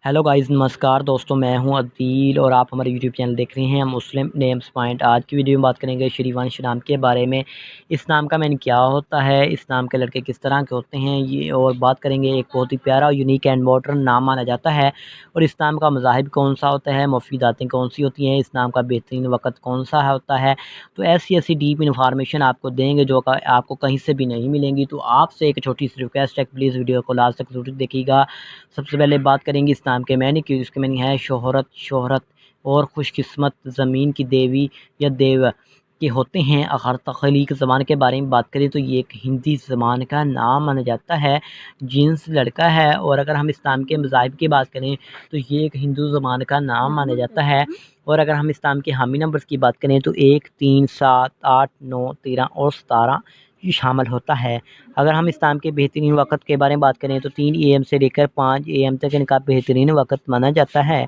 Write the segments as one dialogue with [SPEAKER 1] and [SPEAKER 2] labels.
[SPEAKER 1] Hello guys, नमस्कार दोस्तों। मैं हूं अदील और आप हमारे यूट्यूब चैनल देख रहे हैं मुस्लिम नेम्स पॉइंट। आज की वीडियो में बात करेंगे श्रीवंश नाम के बारे में। इस नाम का मीनिंग क्या होता है, इस नाम के लड़के किस तरह के होते हैं ये, और बात करेंगे एक बहुत ही प्यारा यूनिक एंड मॉडर्न नाम माना जाता है और इस नाम का मज़ाहिब कौन सा होता है, मुफीदातें कौन सी होती हैं, इस नाम का बेहतरीन वक़्त कौन सा होता है। तो ऐसी डीप इन्फॉर्मेशन आपको देंगे जो आपको कहीं से भी नहीं मिलेंगी। तो आपसे एक छोटी सी रिक्वेस्ट है, प्लीज़ वीडियो को लास्ट तक ज़रूर देखिएगा। सबसे पहले बात करेंगे इस नाम के मैनी की। इसके मैनी है शोहरत, शोहरत और खुशकिस्मत, ज़मीन की देवी या देव के होते हैं। अगर तख्लीक ज़बान के बारे में बात करें तो ये एक हिंदी ज़बान का नाम माना जाता है, जिन्स लड़का है। और अगर हम इस नाम के मज़ाहिब की बात करें तो ये एक हिंदू ज़बान का नाम माना जाता है। और अगर हम इस नाम के हामी नंबर्स की बात करें तो 1, 3, 7, 8, 9, 13 और 17 ये शामिल होता है। अगर हम इस नाम के बेहतरीन वक़्त के बारे में बात करें तो 3 AM से लेकर 5 AM तक इनका बेहतरीन वक़्त माना जाता है।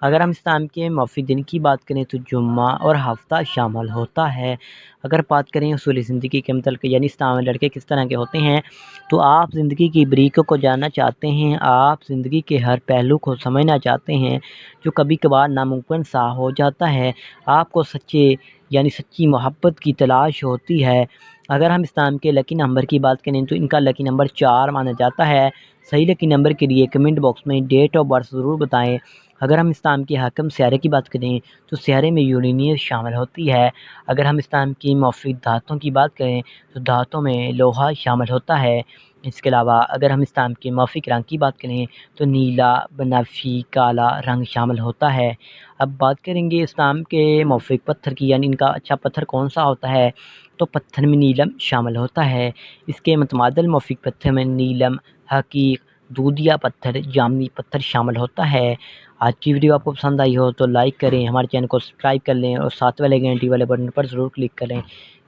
[SPEAKER 1] अगर हम इस नाम के मौफ़ी दिन की बात करें तो जुम्मा और हफ़्ता शामिल होता है। अगर बात करें उसूल ज़िंदगी के मतलब यानी इस नाम लड़के किस तरह के होते हैं, तो आप ज़िंदगी की बारीकियों को जानना चाहते हैं, आप ज़िंदगी के हर पहलू को समझना चाहते हैं जो कभी-कभार नामुमकिन सा हो जाता है। आपको सच्ची मोहब्बत की तलाश होती है। अगर हम इस नाम के लकी नंबर की बात करें तो इनका लकी नंबर 4 माना जाता है। सही लकी नंबर के लिए कमेंट बॉक्स में डेट ऑफ बर्थ ज़रूर बताएं। अगर हम इस नाम के हाकिम सियारे की बात करें तो सियारे में यूरेनियस शामिल होती है। अगर हम इस नाम की मौफिक धातों की बात करें तो धातों में लोहा शामिल होता है। इसके अलावा अगर हम इस नाम के मौफिक रंग की बात करें तो नीला, बनाफी, काला रंग शामिल होता है। अब बात करेंगे इस नाम के मौफिक पत्थर की, यानी इनका अच्छा पत्थर कौन सा होता है, तो पत्थर में नीलम शामिल होता है। इसके मतमादल मौफिक पत्थर में नीलम, हकीक, दूधिया पत्थर, जामनी पत्थर शामिल होता है। आज की वीडियो आपको पसंद आई हो तो लाइक करें, हमारे चैनल को सब्सक्राइब कर लें और साथ वाले घंटी वाले बटन पर ज़रूर क्लिक करें।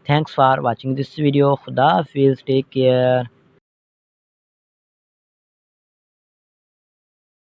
[SPEAKER 1] Thanks for watching this video. खुदा हाफिज़, टेक केयर।